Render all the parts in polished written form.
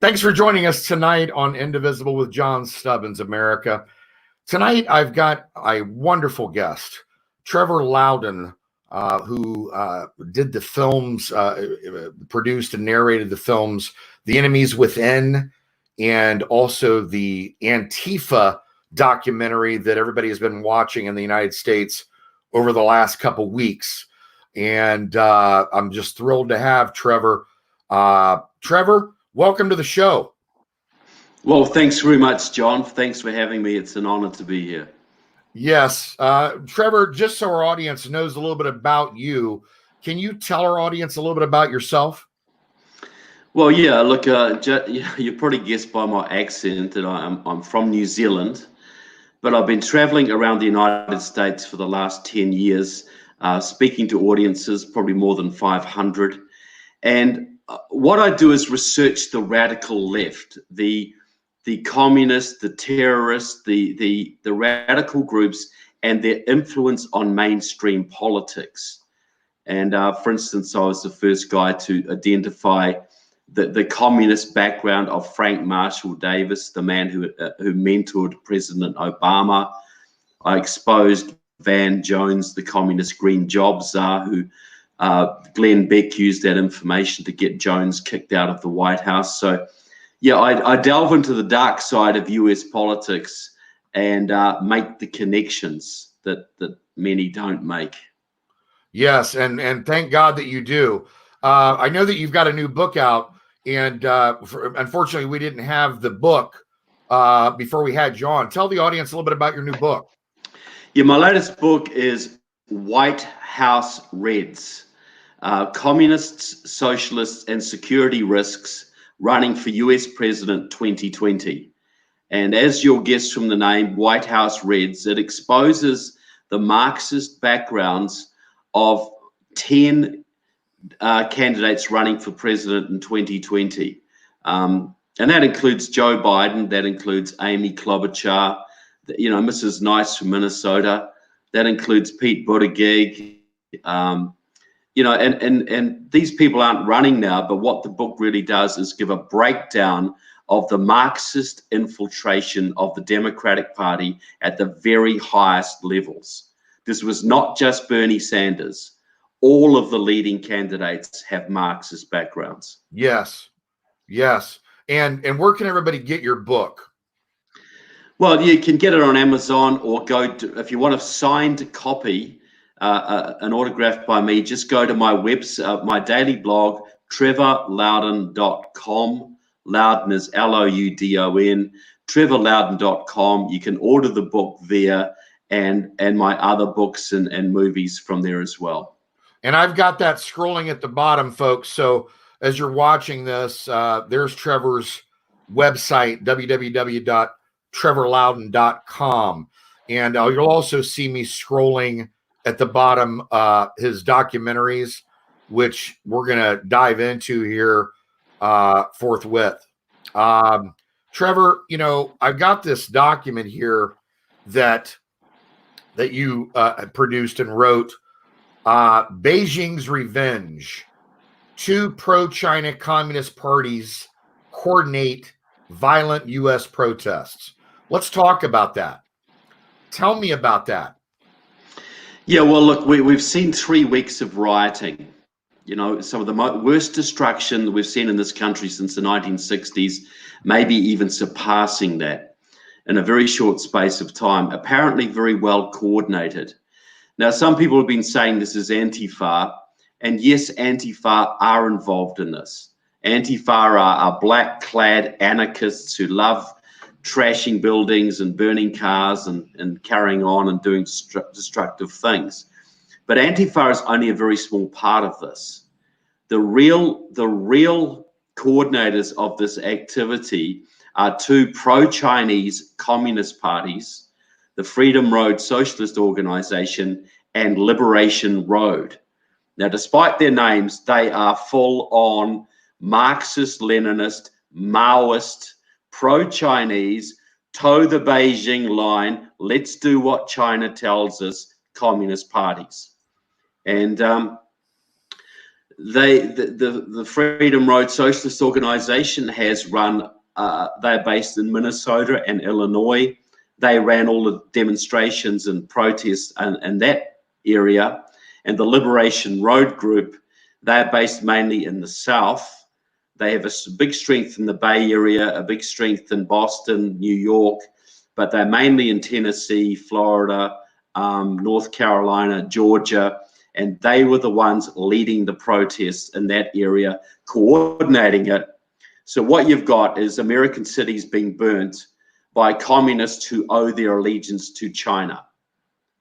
Thanks for joining us tonight on Indivisible with John Stubbins, America. Tonight, I've got a wonderful guest, Trevor Loudon, who did the films, produced and narrated the films, The Enemies Within, and also the Antifa documentary that everybody has been watching in the United States over the last couple weeks. And I'm just thrilled to have Trevor. Trevor, welcome to the show. Well, thanks very much, John. Thanks for having me. It's an honor to be here. Yes. Trevor, just so our audience knows a little bit about you, can you tell our audience a little bit about yourself? Well, yeah, look, you probably guessed by my accent that I'm from New Zealand, but I've been traveling around the United States for the last 10 years, speaking to audiences, probably more than 500. And what I do is research the radical left, the communists, the terrorists, the radical groups, and their influence on mainstream politics. And for instance, I was the first guy to identify the communist background of Frank Marshall Davis, the man who mentored President Obama. I exposed Van Jones, the communist green job czar, who Glenn Beck used that information to get Jones kicked out of the White House. So, yeah, I delve into the dark side of US politics and make the connections that many don't make. Yes, and thank God that you do. I know that you've got a new book out, and unfortunately, we didn't have the book before we had you on. Tell the audience a little bit about your new book. Yeah, my latest book is White House Reds, Communists, Socialists, and Security Risks Running for US President 2020. And as you'll guess from the name, White House Reds, it exposes the Marxist backgrounds of 10 candidates running for president in 2020. And that includes Joe Biden, that includes Amy Klobuchar, Mrs. Nice from Minnesota, that includes Pete Buttigieg, and these people aren't running now, but what the book really does is give a breakdown of the Marxist infiltration of the Democratic Party at the very highest levels. This was not just Bernie Sanders. All of the leading candidates have Marxist backgrounds. Yes. And where can everybody get your book? Well, you can get it on Amazon, or if you want a signed copy, an autograph by me, just go to my website, my daily blog, trevorloudon.com. Loudon is Loudon, trevorloudon.com. You can order the book there, and my other books and movies from there as well. And I've got that scrolling at the bottom, folks. So as you're watching this, there's Trevor's website, www.trevorloudon.com. And you'll also see me scrolling at the bottom his documentaries, which we're going to dive into here forthwith. Trevor, I've got this document here that you produced and wrote, Beijing's Revenge. 2 pro-China communist parties coordinate violent U.S. protests. Let's talk about that. Tell me about that. Yeah, well, look, we've seen 3 weeks of rioting. Some of the worst destruction that we've seen in this country since the 1960s, maybe even surpassing that in a very short space of time, apparently very well coordinated. Now, some people have been saying this is Antifa, and yes, Antifa are involved in this. Antifa are black-clad anarchists who love trashing buildings and burning cars and carrying on and doing destructive things. But Antifa is only a very small part of this. The real coordinators of this activity are 2 pro-Chinese communist parties, the Freedom Road Socialist Organization and Liberation Road. Now, despite their names, they are full-on Marxist, Leninist, Maoist, pro-Chinese, toe the Beijing line, let's do what China tells us, communist parties. And The Freedom Road Socialist Organization has run, they're based in Minnesota and Illinois. They ran all the demonstrations and protests in that area. And the Liberation Road Group, they're based mainly in the South. They have a big strength in the Bay Area, a big strength in Boston, New York, but they're mainly in Tennessee, Florida, North Carolina, Georgia, and they were the ones leading the protests in that area, coordinating it. So what you've got is American cities being burnt by communists who owe their allegiance to China.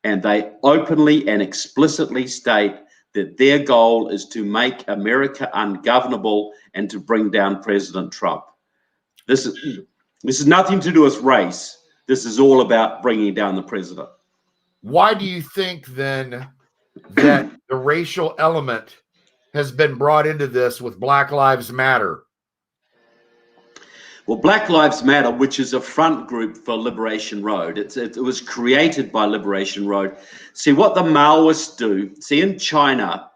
And they openly and explicitly state that their goal is to make America ungovernable and to bring down President Trump. This is nothing to do with race. This is all about bringing down the president. Why do you think then that the racial element has been brought into this with Black Lives Matter? Well, Black Lives Matter, which is a front group for Liberation Road, it was created by Liberation Road. See, what the Maoists do, see, in China,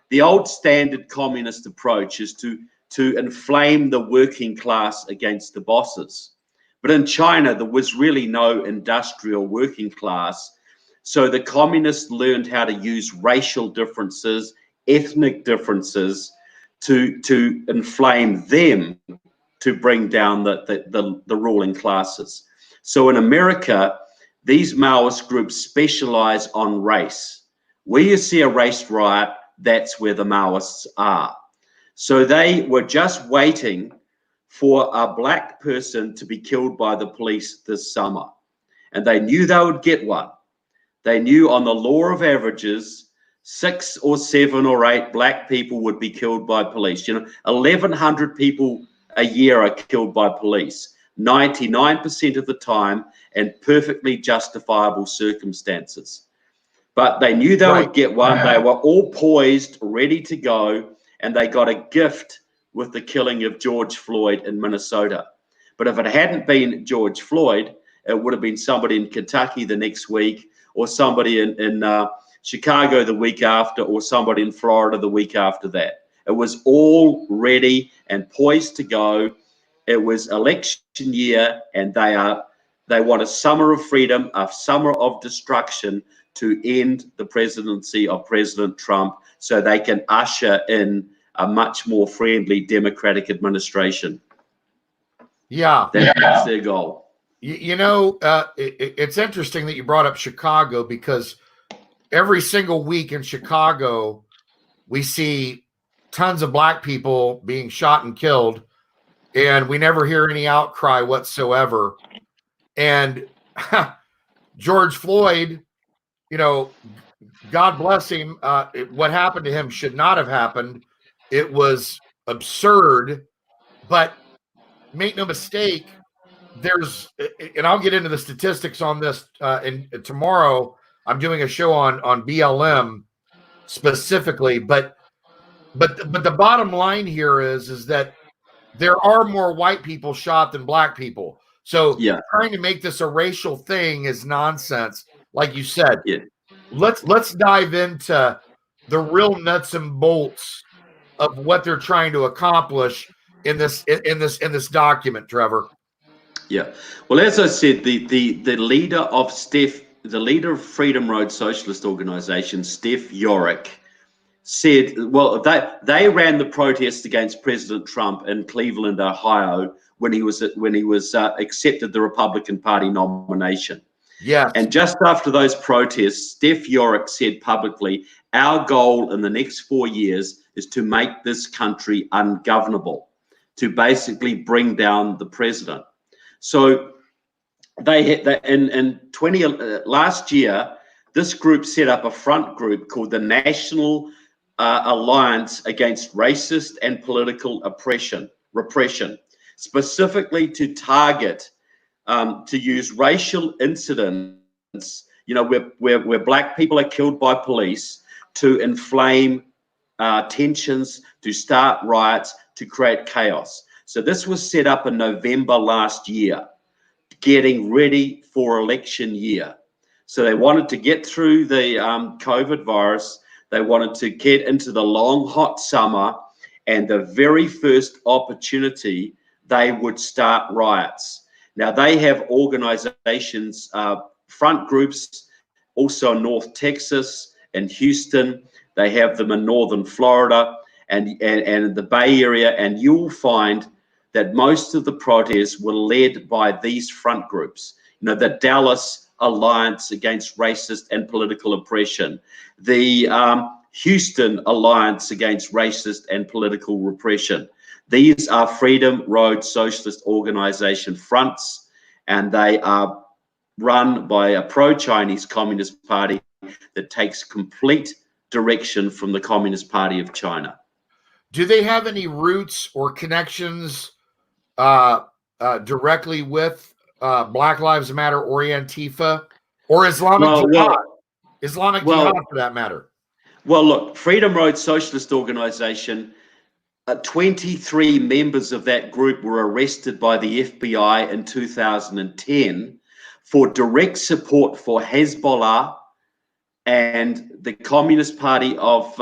the old standard communist approach is to inflame the working class against the bosses. But in China, there was really no industrial working class. So the communists learned how to use racial differences, ethnic differences to inflame them, to bring down the ruling classes. So in America, these Maoist groups specialize on race. Where you see a race riot, that's where the Maoists are. So they were just waiting for a black person to be killed by the police this summer. And they knew they would get one. They knew on the law of averages, 6 or 7 or 8 black people would be killed by police. 1,100 people a year are killed by police, 99% of the time, and perfectly justifiable circumstances. But they knew they would get one. They were all poised, ready to go, and they got a gift with the killing of George Floyd in Minnesota. But if it hadn't been George Floyd, it would have been somebody in Kentucky the next week, or somebody in Chicago the week after, or somebody in Florida the week after that. It was all ready and poised to go. It was election year, and they want a summer of freedom, a summer of destruction to end the presidency of President Trump so they can usher in a much more friendly democratic administration. Yeah. That's their goal. It's interesting that you brought up Chicago, because every single week in Chicago, we see tons of black people being shot and killed, and we never hear any outcry whatsoever. And George Floyd, God bless him. What happened to him should not have happened. It was absurd, but make no mistake, and I'll get into the statistics on this. And tomorrow I'm doing a show on BLM specifically, but the bottom line here is that there are more white people shot than black people. So trying to make this a racial thing is nonsense. Like you said, let's dive into the real nuts and bolts of what they're trying to accomplish in this document, Trevor. Yeah. Well, as I said, the leader of Freedom Road Socialist Organization, Steph Yorick, said, well, they ran the protests against President Trump in Cleveland, Ohio, when he was accepted the Republican Party nomination. Yeah. And just after those protests, Steph Yorick said publicly, our goal in the next 4 years is to make this country ungovernable, to basically bring down the president. So last year, this group set up a front group called the National Alliance Against Racist and Political Repression, specifically to target, to use racial incidents, where black people are killed by police, to inflame tensions, to start riots, to create chaos. So this was set up in November last year, getting ready for election year. So they wanted to get through the COVID virus. They wanted to get into the long, hot summer, and the very first opportunity, they would start riots. Now, they have organizations, front groups, also in North Texas and Houston. They have them in northern Florida and the Bay Area, and you'll find that most of the protests were led by these front groups. You know, the Dallas Alliance Against Racist and Political Oppression, the Houston Alliance Against Racist and Political Repression. These are Freedom Road Socialist Organization fronts, and they are run by a pro-Chinese Communist Party that takes complete direction from the Communist Party of China. Do they have any roots or connections directly with Black Lives Matter or Antifa or Islamic Jihad? Islamic Jihad, for that matter. Well, look, Freedom Road Socialist Organization, 23 members of that group were arrested by the FBI in 2010 for direct support for Hezbollah and the Communist Party of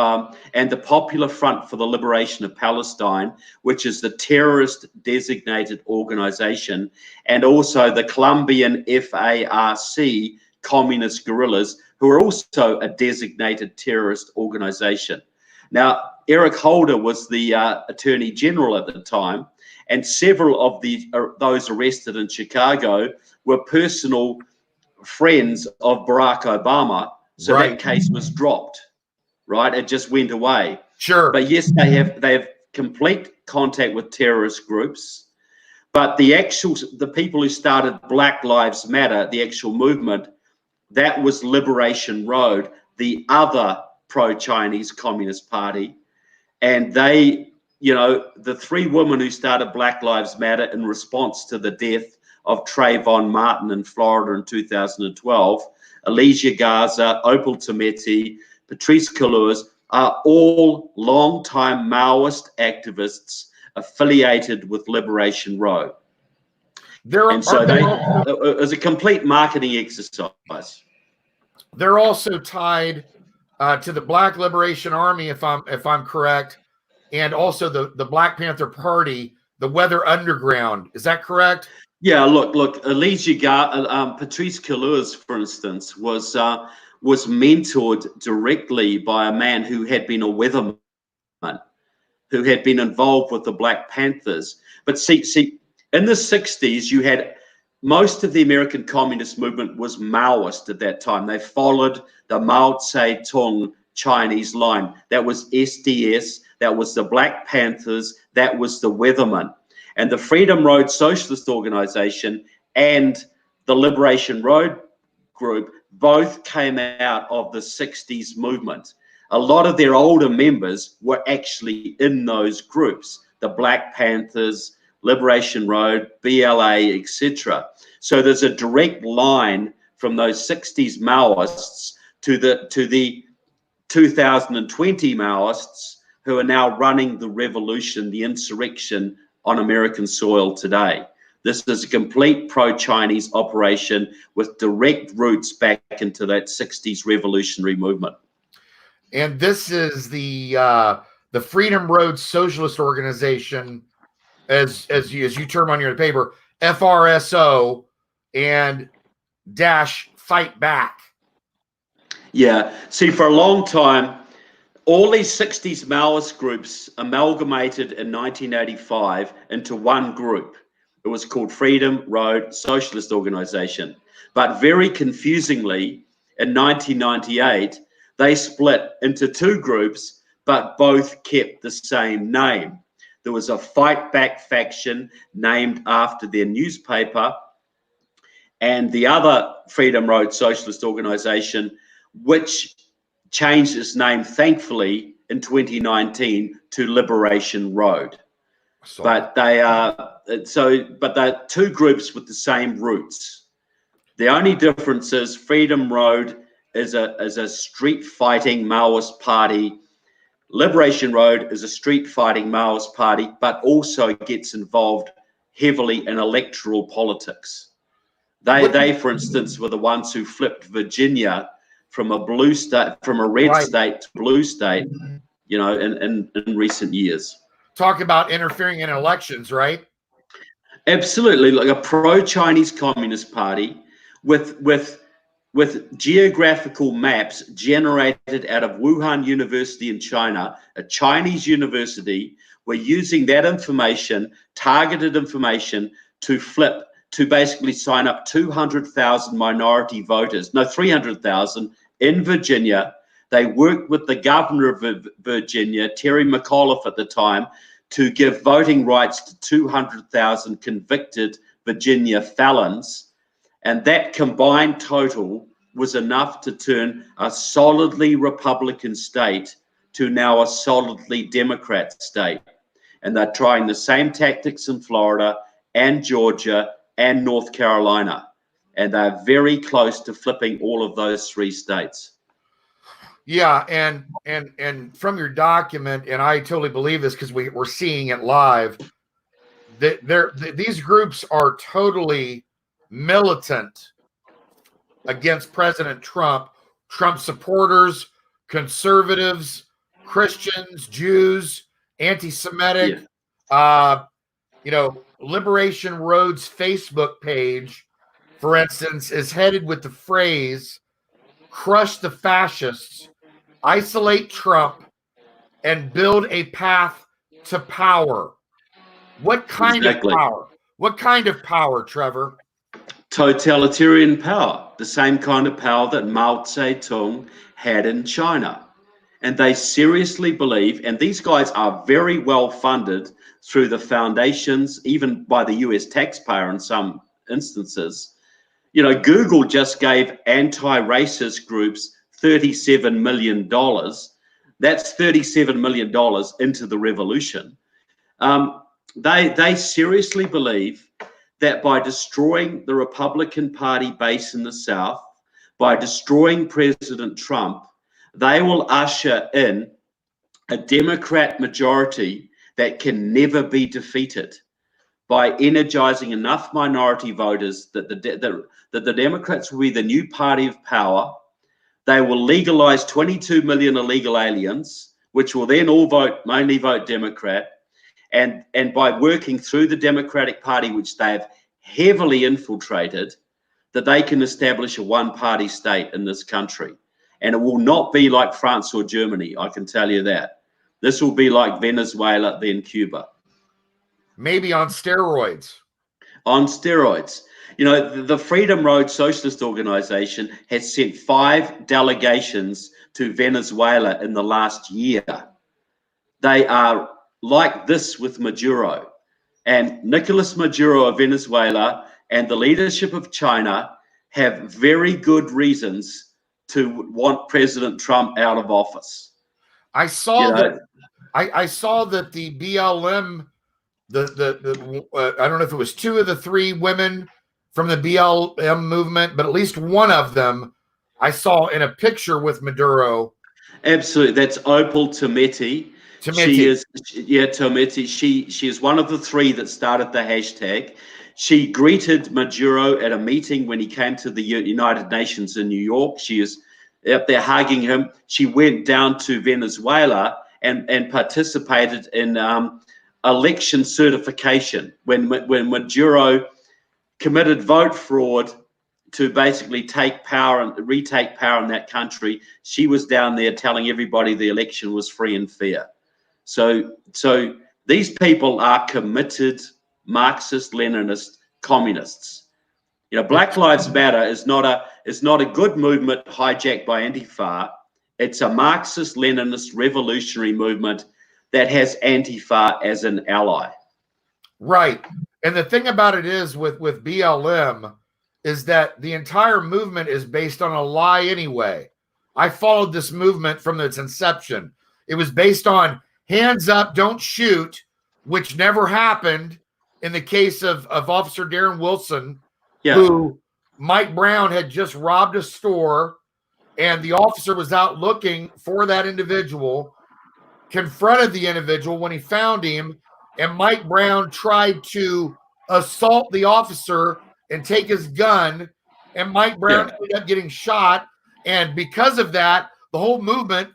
and the Popular Front for the Liberation of Palestine, which is the terrorist designated organization, and also the Colombian FARC communist guerrillas, who are also a designated terrorist organization. Now, Eric Holder was the Attorney General at the time, and several of those arrested in Chicago were personal friends of Barack Obama. So that case was dropped, right? It just went away. Sure. But yes, they have complete contact with terrorist groups. But the people who started Black Lives Matter, the actual movement, that was Liberation Road, the other pro-Chinese Communist Party. And they, you know, the three women who started Black Lives Matter in response to the death of Trayvon Martin in Florida in 2012, Alicia Garza, Opal Tometi, Patrisse Cullors, are all long-time Maoist activists affiliated with Liberation Road. It was a complete marketing exercise. They're also tied to the Black Liberation Army, if I'm correct, and also the Black Panther Party, the Weather Underground. Is that correct? Yeah, look, Patrisse Cullors, for instance, was mentored directly by a man who had been a weatherman, who had been involved with the Black Panthers. But see, in the 60s, you had most of the American communist movement was Maoist at that time. They followed the Mao Zedong Chinese line. That was SDS, that was the Black Panthers, that was the Weathermen. And the Freedom Road Socialist Organization and the Liberation Road group both came out of the 60s movement. A lot of their older members were actually in those groups, the Black Panthers, Liberation Road, BLA, etc. So there's a direct line from those 60s Maoists to the 2020 Maoists who are now running the revolution, the insurrection on American soil today. This is a complete pro-Chinese operation with direct roots back into that 60s revolutionary movement. And this is the Freedom Road Socialist Organization, as you term on your paper, FRSO and dash fight back. Yeah. See, for a long time, all these 60s Maoist groups amalgamated in 1985 into one group. It was called Freedom Road Socialist Organization. But very confusingly, in 1998, they split into two groups, but both kept the same name. There was a fight back faction named after their newspaper, and the other Freedom Road Socialist Organization, which changed its name, thankfully, in 2019 to Liberation Road. But they're two groups with the same roots. The only difference is Freedom Road is a street fighting Maoist party. Liberation Road is a street fighting Maoist party, but also gets involved heavily in electoral politics. They, for instance, were the ones who flipped Virginia from a blue state, from a red Right. state to blue state, in recent years. Talk about interfering in elections, right? Absolutely, like a pro-Chinese Communist Party with geographical maps generated out of Wuhan University in China, a Chinese university. We're using that information, targeted information, to basically sign up 200,000 minority voters, no, 300,000 in Virginia. They worked with the governor of Virginia, Terry McAuliffe at the time, to give voting rights to 200,000 convicted Virginia felons. And that combined total was enough to turn a solidly Republican state to now a solidly Democrat state. And they're trying the same tactics in Florida and Georgia and North Carolina. And they're very close to flipping all of those three states. Yeah, and from your document, and I totally believe this because we're seeing it live, that these groups are totally militant against President Trump, Trump supporters, conservatives, Christians, Jews, anti-Semitic. Liberation Road's Facebook page, for instance, is headed with the phrase, "Crush the fascists, isolate Trump, and build a path to power." What kind of power? What kind of power, Trevor? Totalitarian power, the same kind of power that Mao Zedong had in China. And they seriously believe, and these guys are very well funded through the foundations, even by the US taxpayer in some instances. Google just gave anti-racist groups $37 million. That's $37 million into the revolution. They seriously believe that by destroying the Republican Party base in the South, by destroying President Trump, they will usher in a Democrat majority that can never be defeated by energizing enough minority voters that the Democrats will be the new party of power. They will legalize 22 million illegal aliens, which will then all mainly vote Democrat. And by working through the Democratic Party, which they have heavily infiltrated, that they can establish a one-party state in this country. And it will not be like France or Germany, I can tell you that. This will be like Venezuela, then Cuba. Maybe on steroids. On steroids. The Freedom Road Socialist Organization has sent 5 delegations to Venezuela in the last year. They are like this with Maduro. And Nicolas Maduro of Venezuela and the leadership of China have very good reasons to want President Trump out of office. I saw that the BLM, I don't know if it was 2 of the 3 women from the BLM movement, but at least one of them I saw in a picture with Maduro. Absolutely, that's Opal Tometi. She is, Tometi. She is one of the 3 that started the hashtag. She greeted Maduro at a meeting when he came to the United Nations in New York. She is up there hugging him. She went down to Venezuela and participated in election certification when Maduro committed vote fraud to basically take power and retake power in that country. She was down there telling everybody the election was free and fair. So these people are committed Marxist-Leninist communists. Black Lives Matter is not a good movement hijacked by Antifa. It's a Marxist-Leninist revolutionary movement that has Antifa as an ally. Right. And the thing about it is with BLM is that the entire movement is based on a lie anyway. I followed this movement from its inception. It was based on hands up, don't shoot, which never happened in the case of Officer Darren Wilson, who Mike Brown had just robbed a store, and the officer was out looking for that individual, confronted the individual when he found him, and Mike Brown tried to assault the officer and take his gun, and Mike Brown ended up getting shot, And because of that, the whole movement,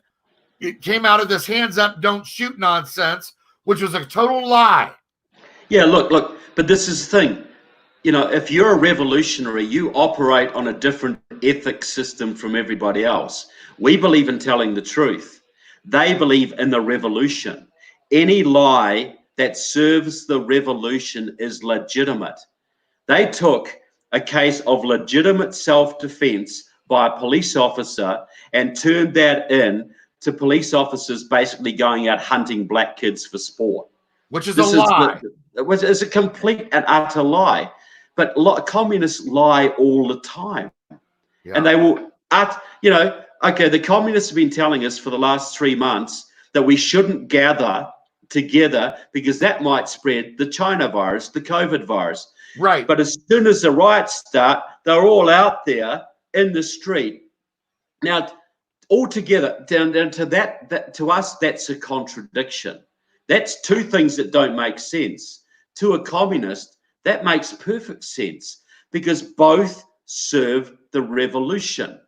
it came out of this hands up, don't shoot nonsense, which was a total lie. Yeah, look, but this is the thing. You know, if you're a revolutionary, you operate on a different ethics system from everybody else. We believe in telling the truth. They believe in the revolution. Any lie that serves the revolution is legitimate. They took a case of legitimate self-defense by a police officer and turned that in to police officers basically going out hunting black kids for sport. Which is a lie. Which is a complete and utter lie. But communists lie all the time. Yeah. And they will, okay, the communists have been telling us for the last 3 months that we shouldn't gather together because that might spread the China virus, the COVID virus. Right. But as soon as the riots start, they're all out there in the street. Now, altogether, down to that to us, that's a contradiction. That's two things that don't make sense. To a communist, that makes perfect sense because both serve the revolution.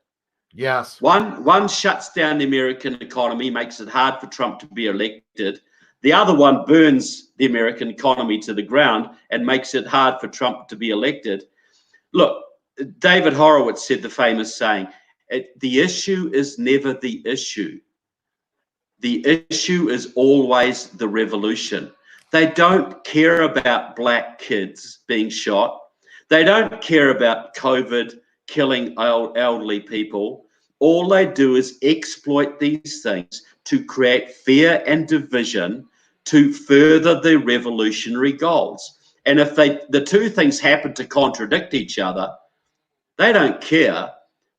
Yes. One shuts down the American economy, makes it hard for Trump to be elected. The other one burns the American economy to the ground and makes it hard for Trump to be elected. Look, David Horowitz said the famous saying, the issue is never the issue. The issue is always the revolution. They don't care about black kids being shot. They don't care about COVID killing elderly people. All they do is exploit these things to create fear and division to further their revolutionary goals. And if the two things happen to contradict each other, they don't care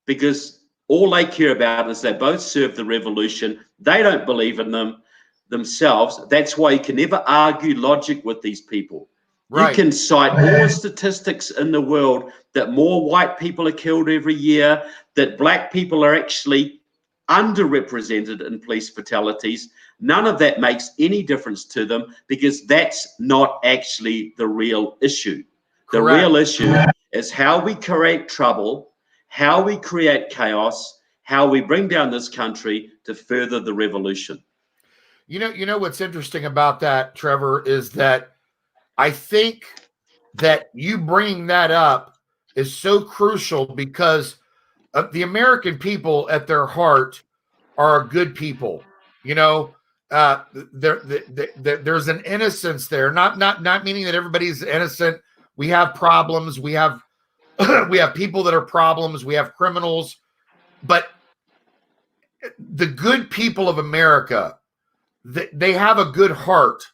because all they care about is they both serve the revolution. They don't believe in them themselves. That's why you can never argue logic with these people. Right. You can cite all the statistics in the world that more white people are killed every year, that black people are actually underrepresented in police fatalities. None of that makes any difference to them because that's not actually the real issue. Correct. The real issue is how we create trouble, how we create chaos, how we bring down this country to further the revolution. You know what's interesting about that, Trevor, is that I think that you bringing that up is so crucial because the American people at their heart are good people. You know, there's an innocence there, not meaning that everybody's innocent. We have problems. We have we have people that are problems. We have criminals, but the good people of America, they have a good heart.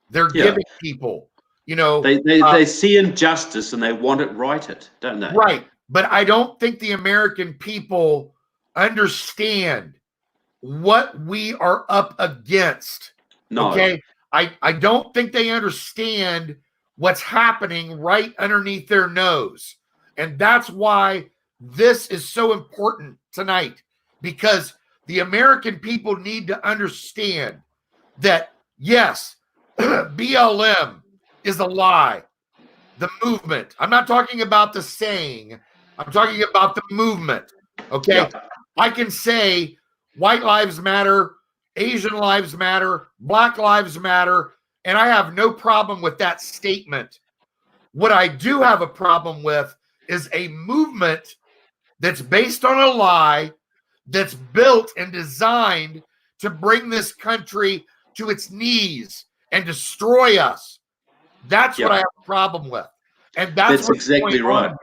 They're giving people. You know, they see injustice and they want it righted, don't they? Right. But I don't think the American people understand what we are up against. No. Okay. I don't think they understand what's happening right underneath their nose. And that's why this is so important tonight, because the American people need to understand that, yes, BLM is a lie. The movement. I'm not talking about the saying. I'm talking about the movement. Okay. Yeah. I can say white lives matter, Asian lives matter, black lives matter, and I have no problem with that statement. What I do have a problem with is a movement that's based on a lie, that's built and designed to bring this country to its knees and destroy us. That's what I have a problem with, and that's exactly right.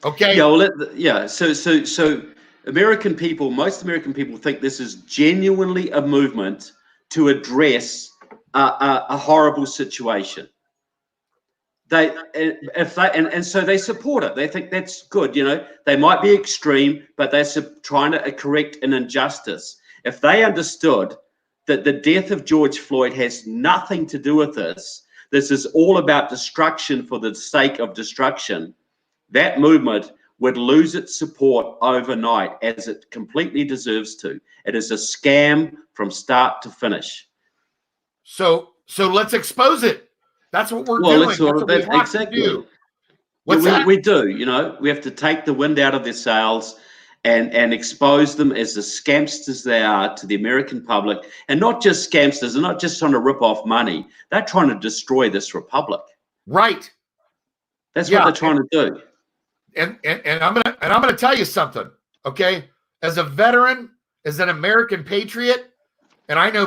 Okay. Yeah. Well, So American people, most American people, think this is genuinely a movement to address a horrible situation. So they support it. They think that's good. You know, they might be extreme, but they're trying to correct an injustice. If they understood that the death of George Floyd has nothing to do with this. This is all about destruction for the sake of destruction. That movement would lose its support overnight, as it completely deserves to. It is a scam from start to finish. So let's expose it. That's what we're doing. That's what we have to do. We do. You know, we have to take the wind out of their sails and expose them as the scamsters they are to the American public, and not just scamsters, and not just trying to rip off money. They're trying to destroy this republic. Right. That's what they're trying to do. And I'm gonna tell you something, okay? As a veteran, as an American patriot, and I know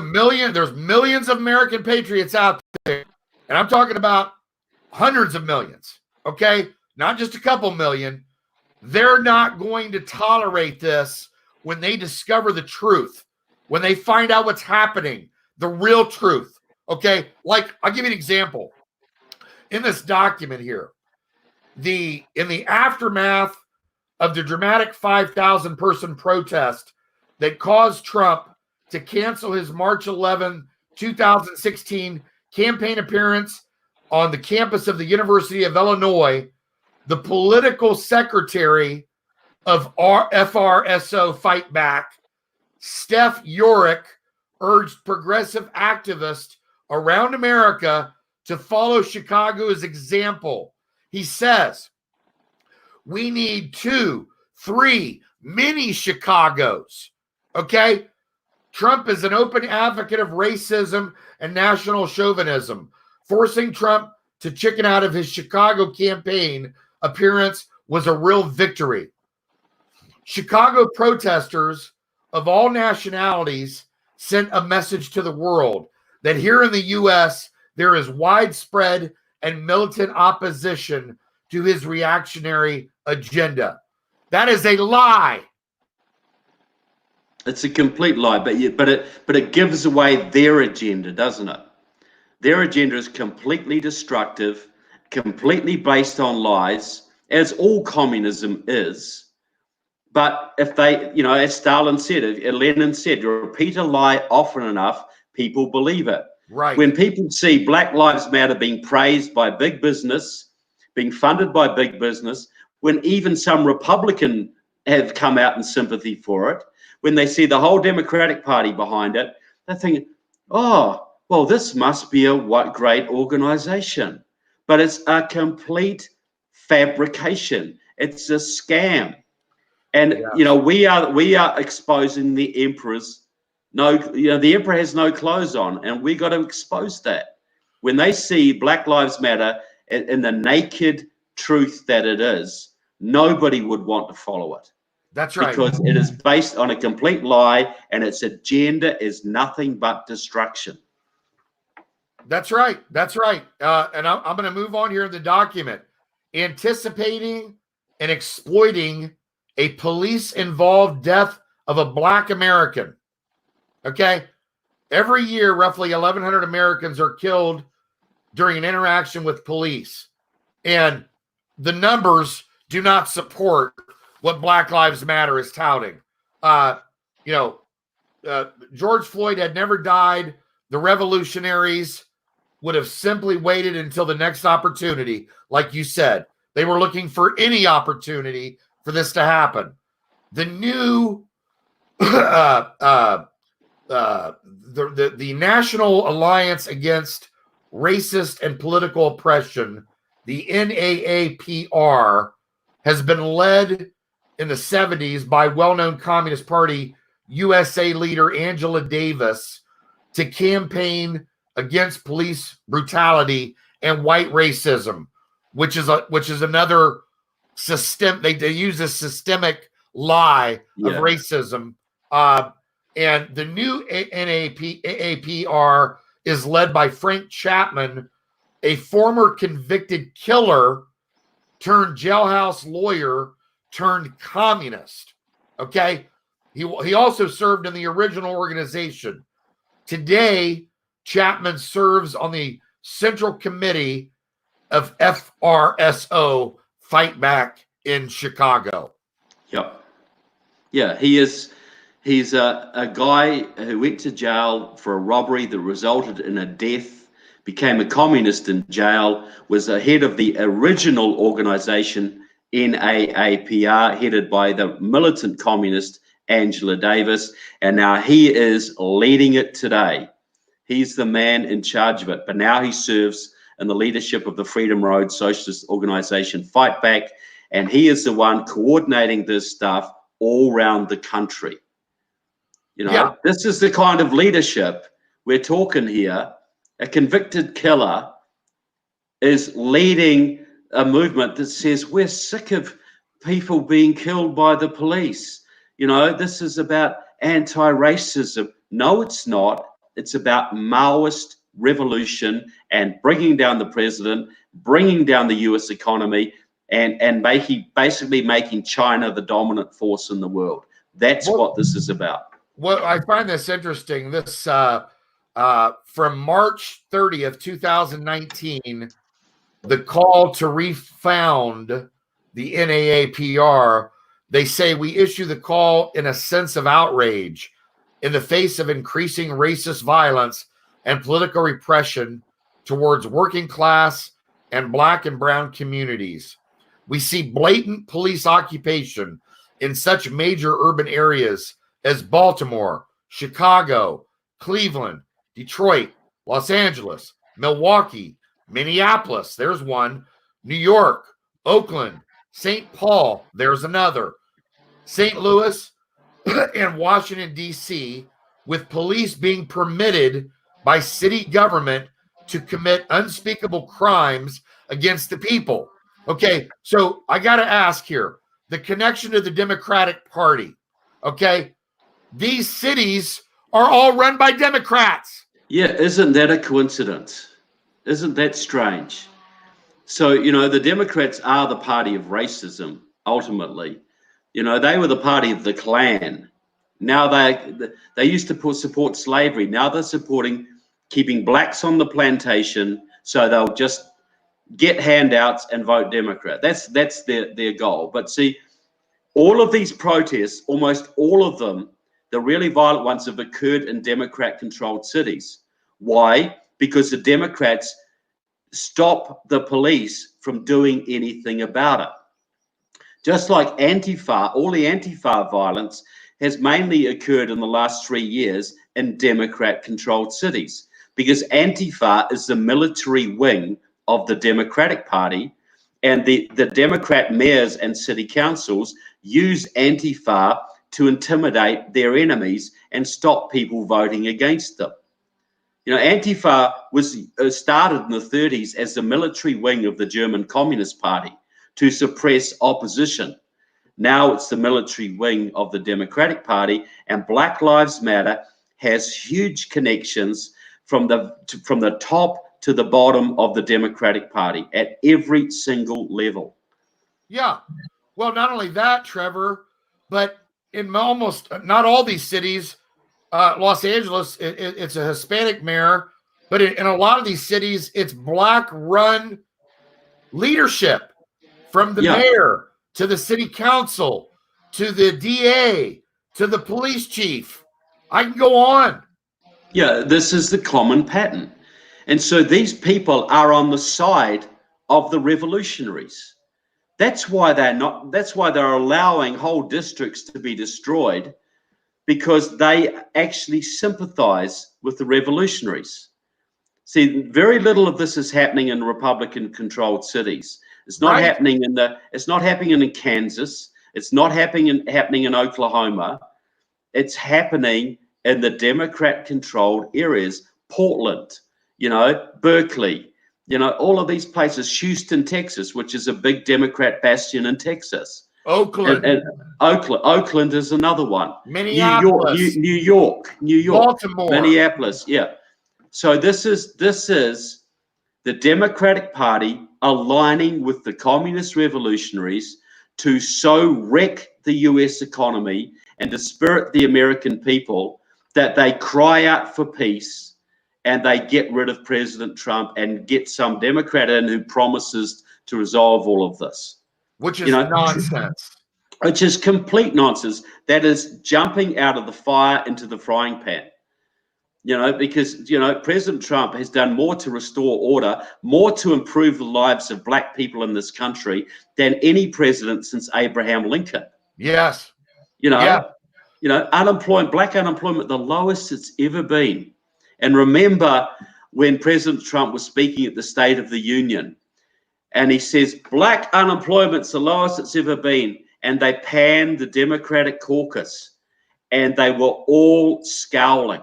there's millions of American patriots out there, and I'm talking about hundreds of millions, okay? Not just a couple million. They're not going to tolerate this when they discover the truth, when they find out what's happening, the real truth, okay? Like, I'll give you an example. In this document here, in the aftermath of the dramatic 5,000 person protest that caused Trump to cancel his March 11, 2016 campaign appearance on the campus of the University of Illinois, the political secretary of FRSO Fight Back, Steph Yorick, urged progressive activists around America to follow Chicago's example. He says, we need 2, 3 mini Chicagos. Okay? Trump is an open advocate of racism and national chauvinism. Forcing Trump to chicken out of his Chicago campaign appearance was a real victory. Chicago protesters of all nationalities sent a message to the world that here in the U.S., there is widespread and militant opposition to his reactionary agenda. That is a lie. It's a complete lie, but it gives away their agenda, doesn't it? Their agenda is completely destructive, completely based on lies, as all communism is. But if they, as Stalin said, Lenin said, you repeat a lie often enough, people believe it. Right. When people see Black Lives Matter being praised by big business, being funded by big business, when even some Republican have come out in sympathy for it, when they see the whole Democratic Party behind it, they think, oh, well, this must be a great organization. But it's a complete fabrication. It's a scam. And, we are exposing the emperor's the emperor has no clothes on, and we got to expose that. When they see Black Lives Matter in the naked truth that it is, nobody would want to follow it. That's right. Because it is based on a complete lie, and its agenda is nothing but destruction. That's right. That's right. And I'm going to move on here in the document. Anticipating and exploiting a police-involved death of a Black American. Okay? Every year, roughly 1,100 Americans are killed during an interaction with police. And the numbers do not support what Black Lives Matter is touting. George Floyd had never died. The revolutionaries would have simply waited until the next opportunity. Like you said, they were looking for any opportunity for this to happen. The new the National Alliance Against Racist and Political Oppression, the NAAPR, has been led in the 70s by well-known Communist Party USA leader Angela Davis to campaign against police brutality and white racism, which is another system. They use a systemic lie of racism. And the new NAAPR is led by Frank Chapman, a former convicted killer turned jailhouse lawyer turned communist. Okay. He also served in the original organization. Today, Chapman serves on the Central Committee of FRSO Fight Back in Chicago. Yep. Yeah, he's a guy who went to jail for a robbery that resulted in a death, became a communist in jail, was the head of the original organization NAAPR, headed by the militant communist Angela Davis, and now he is leading it today. He's the man in charge of it, but now he serves in the leadership of the Freedom Road Socialist Organization Fight Back, and he is the one coordinating this stuff all around the country. You know, Yeah. this is the kind of leadership we're talking here. A convicted killer is leading a movement that says we're sick of people being killed by the police. You know, this is about anti-racism. No, it's not. It's about Maoist revolution and bringing down the president, bringing down the US economy, and basically making China the dominant force in the world. That's what this is about. Well, I find this interesting. This from March 30th, 2019, the call to refound the NAAPR. They say we issue the call in a sense of outrage in the face of increasing racist violence and political repression towards working class and Black and brown communities. We see blatant police occupation in such major urban areas as Baltimore, Chicago, Cleveland, Detroit, Los Angeles, Milwaukee, Minneapolis, there's one, New York, Oakland, St. Paul, there's another, St. Louis, and Washington, D.C., with police being permitted by city government to commit unspeakable crimes against the people. Okay, so I got to ask here, the connection to the Democratic Party, okay? These cities are all run by Democrats. Yeah, isn't that a coincidence? Isn't that strange? So, you know, the Democrats are the party of racism, ultimately. You know, they were the party of the Klan. Now they used to support slavery. Now they're supporting keeping blacks on the plantation so they'll just get handouts and vote Democrat. That's their goal. But see, all of these protests, almost all of them, the really violent ones, have occurred in Democrat-controlled cities. Why? Because the Democrats stop the police from doing anything about it. Just like Antifa, all the Antifa violence has mainly occurred in the last 3 years in Democrat-controlled cities, because Antifa is the military wing of the Democratic Party, and the Democrat mayors and city councils use Antifa to intimidate their enemies and stop people voting against them. You know, Antifa was started in the 30s as the military wing of the German Communist Party to suppress opposition. Now it's the military wing of the Democratic Party, and Black Lives Matter has huge connections from the top to the bottom of the Democratic Party at every single level. Yeah. Well, not only that, Trevor, but in almost not all these cities, Los Angeles, it's a Hispanic mayor, but in a lot of these cities, it's Black-run leadership, from the mayor to the city council to the DA to the police chief. I can go on. Yeah, this is the common pattern. And so these people are on the side of the revolutionaries. That's why they're allowing whole districts to be destroyed, because they actually sympathize with the revolutionaries. See, very little of this is happening in Republican-controlled cities. It's not happening it's not happening in Kansas. It's not happening in Oklahoma. It's happening in the Democrat-controlled areas. Portland, you know, Berkeley, you know, all of these places. Houston, Texas, which is a big Democrat bastion in Texas. Oakland. And Oakland is another one. Minneapolis. New York, Baltimore. Minneapolis. Yeah. So this is the Democratic Party aligning with the communist revolutionaries to so wreck the US economy and dispirit the American people that they cry out for peace and they get rid of President Trump and get some Democrat in who promises to resolve all of this. Which is nonsense. Which is complete nonsense. That is jumping out of the fire into the frying pan. You know, because, you know, President Trump has done more to restore order, more to improve the lives of Black people in this country than any president since Abraham Lincoln. Yes. You know, Black unemployment, the lowest it's ever been. And remember when President Trump was speaking at the State of the Union, and he says, Black unemployment's the lowest it's ever been. and they panned the Democratic caucus, and they were all scowling.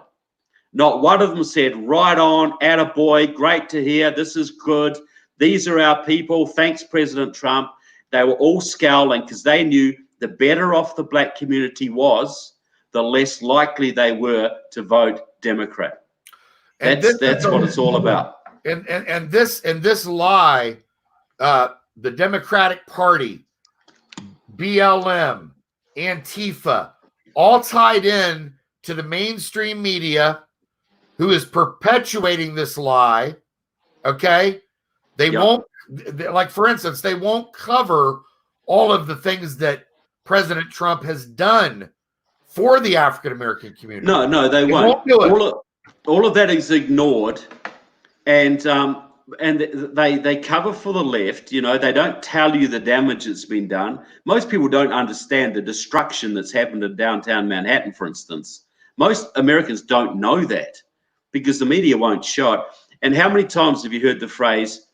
Not one of them said, right on, attaboy, great to hear, this is good, these are our people, thanks President Trump. They were all scowling because they knew the better off the black community was, the less likely they were to vote Democrat. That's what it's all about. And this lie, the Democratic Party, BLM, Antifa, all tied in to the mainstream media, who is perpetuating this lie. Okay, they won't, like, for instance, they won't cover all of the things that President Trump has done for the African American community. No, they won't. Do it. All of that is ignored, and they cover for the left. You know, they don't tell you the damage that's been done. Most people don't understand the destruction that's happened in downtown Manhattan, for instance. Most Americans don't know that because the media won't show it. And how many times have you heard the phrase,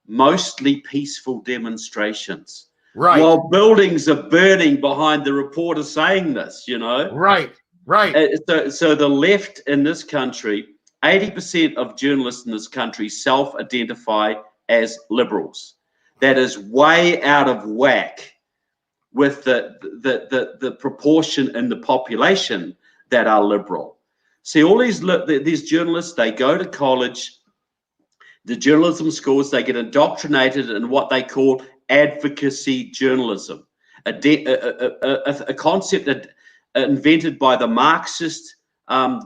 mostly peaceful demonstrations? Right. While buildings are burning behind the reporter saying this, you know? Right. So the left in this country, 80% of journalists in this country self-identify as liberals. That is way out of whack with the proportion in the population that are liberal. See, all these journalists, they go to college, the journalism schools, they get indoctrinated in what they call advocacy journalism, a concept invented by the Marxist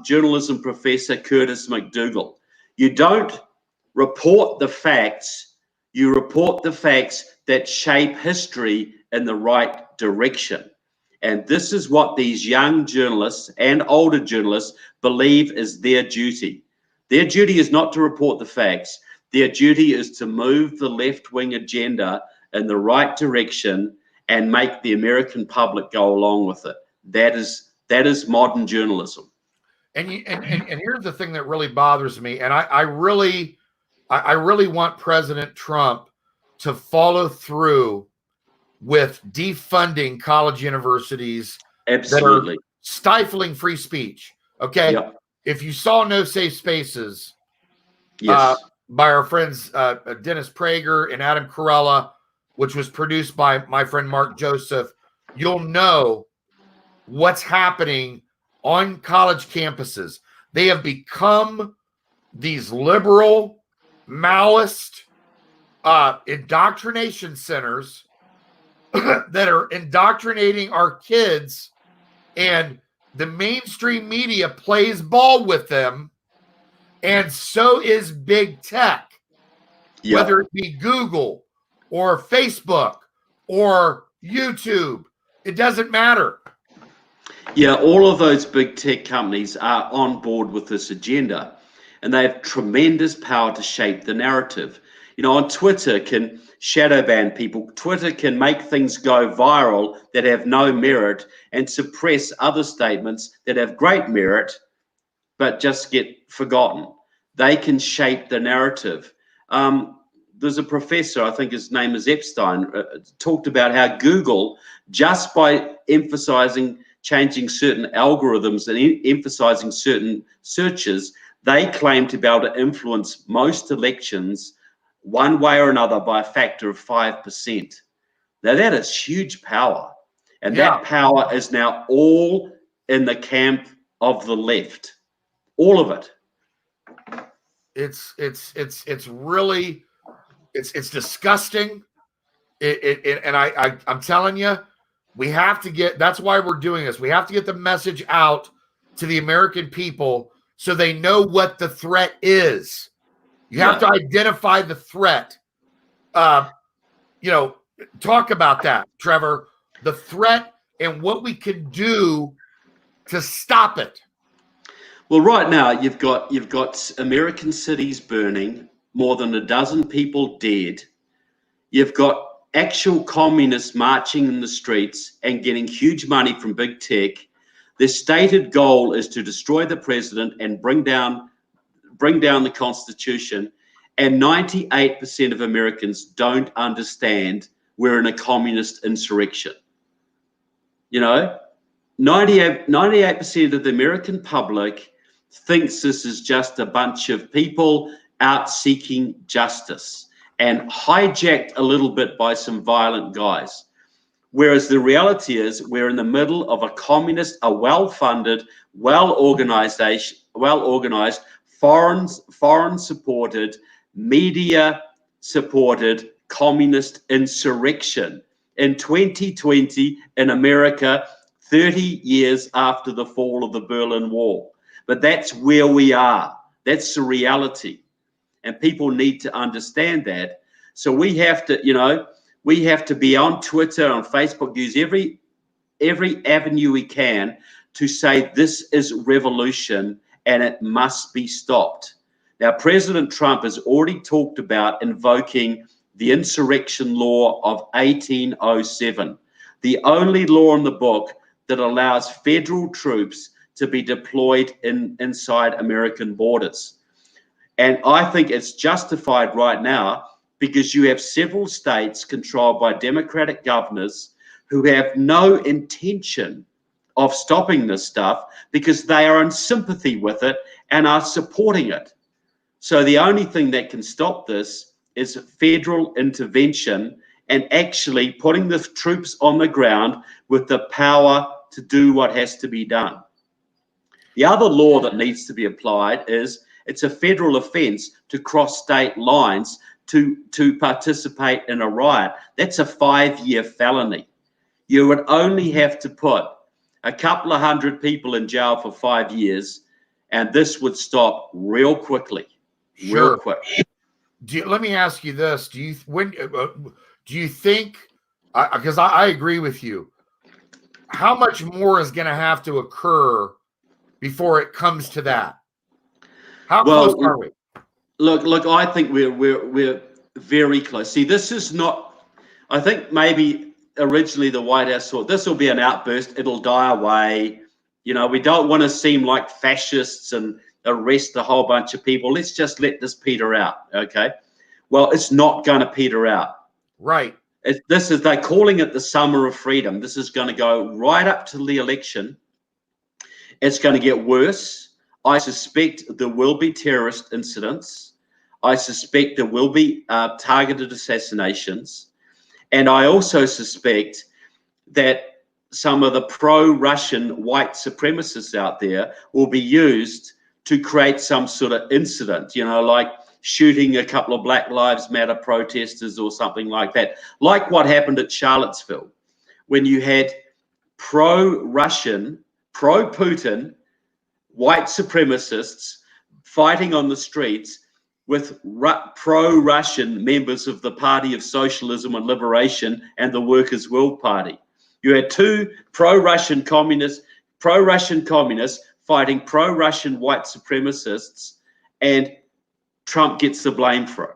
journalism professor Curtis McDougall. You don't report the facts, you report the facts that shape history in the right direction. And this is what these young journalists and older journalists believe is their duty. Their duty is not to report the facts. Their duty is to move the left-wing agenda in the right direction and make the American public go along with it. That is modern journalism. And here's the thing that really bothers me, and I really want President Trump to follow through with defunding college universities. Absolutely. That are stifling free speech. Okay. Yep. If you saw No Safe Spaces, yes, by our friends Dennis Prager and Adam Carolla, which was produced by my friend Mark Joseph, you'll know what's happening on college campuses. They have become these liberal, Maoist indoctrination centers that are indoctrinating our kids, and the mainstream media plays ball with them, and so is big tech. Yep. Whether it be Google or Facebook or YouTube, it doesn't matter. Yeah, all of those big tech companies are on board with this agenda, and they have tremendous power to shape the narrative. You know, on Twitter can shadow ban people. Twitter can make things go viral that have no merit and suppress other statements that have great merit but just get forgotten. They can shape the narrative. There's a professor, I think his name is Epstein, talked about how Google, just by changing certain algorithms and emphasizing certain searches, they claim to be able to influence most elections one way or another by a factor of 5%. Now that is huge power. And that power is now all in the camp of the left. All of it. It's really, it's disgusting. And I'm telling you, we have to get, that's why we're doing this. We have to get the message out to the American people so they know what the threat is. You have to identify the threat. Talk about that, Trevor, the threat and what we can do to stop it. Well, right now you've got American cities burning, more than a dozen people dead. You've got actual communists marching in the streets and getting huge money from big tech. Their stated goal is to destroy the president and bring down the Constitution. And 98% of Americans don't understand we're in a communist insurrection. You know, 98% of the American public thinks this is just a bunch of people out seeking justice and hijacked a little bit by some violent guys. Whereas the reality is we're in the middle of a communist, a well-funded, well-organized, foreign-supported, media-supported communist insurrection in 2020 in America, 30 years after the fall of the Berlin Wall. But that's where we are. That's the reality. And people need to understand that. So we have to, you know, we have to be on Twitter, on Facebook, use every avenue we can to say this is revolution and it must be stopped. Now, President Trump has already talked about invoking the insurrection law of 1807, the only law in the book that allows federal troops to be deployed inside American borders. And I think it's justified right now because you have several states controlled by Democratic governors who have no intention of stopping this stuff because they are in sympathy with it and are supporting it. So the only thing that can stop this is federal intervention and actually putting the troops on the ground with the power to do what has to be done. The other law that needs to be applied is it's a federal offense to cross state lines to participate in a riot. That's a 5-year felony. You would only have to put a couple of hundred people in jail for 5 years, and this would stop real quickly. Sure. Real quick. Let me ask you this: do you think? Because I agree with you. How much more is going to have to occur before it comes to that? How close are we? Look. I think we're very close. See, this is not. I think maybe originally the White House thought this will be an outburst. It'll die away. You know, we don't want to seem like fascists and arrest a whole bunch of people. Let's just let this peter out. Okay. Well, it's not going to peter out. Right. They're calling it the summer of freedom. This is going to go right up to the election. It's going to get worse. I suspect there will be terrorist incidents. I suspect there will be targeted assassinations. And I also suspect that some of the pro-Russian white supremacists out there will be used to create some sort of incident, you know, like shooting a couple of Black Lives Matter protesters or something like that, like what happened at Charlottesville, when you had pro-Russian, pro-Putin white supremacists fighting on the streets with pro-Russian members of the Party of Socialism and Liberation and the Workers' World Party. You had two pro-Russian communists fighting pro-Russian white supremacists, and Trump gets the blame for it.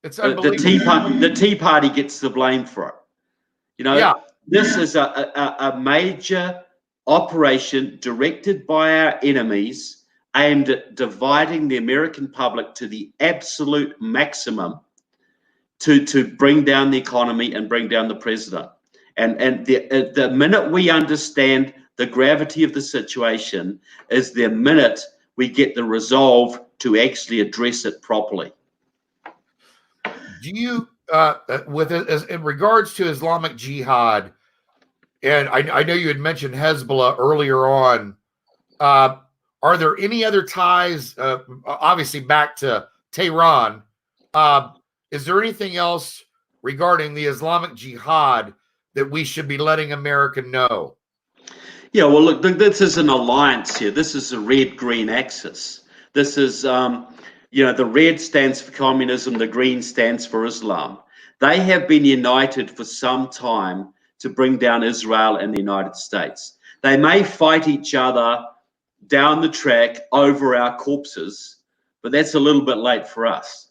It's unbelievable. The Tea Party gets the blame for it. You know, yeah. This is a major operation directed by our enemies aimed at dividing the American public to the absolute maximum to bring down the economy and bring down the president. And the minute we understand the gravity of the situation is the minute we get the resolve to actually address it properly. Do you, in regards to Islamic Jihad, and I know you had mentioned Hezbollah earlier on, are there any other ties, obviously back to Tehran? Is there anything else regarding the Islamic Jihad that we should be letting America know? Yeah, well, look, this is an alliance here. This is a red-green axis. This is, you know, the red stands for communism, the green stands for Islam. They have been united for some time to bring down Israel and the United States. They may fight each other down the track over our corpses, but that's a little bit late for us.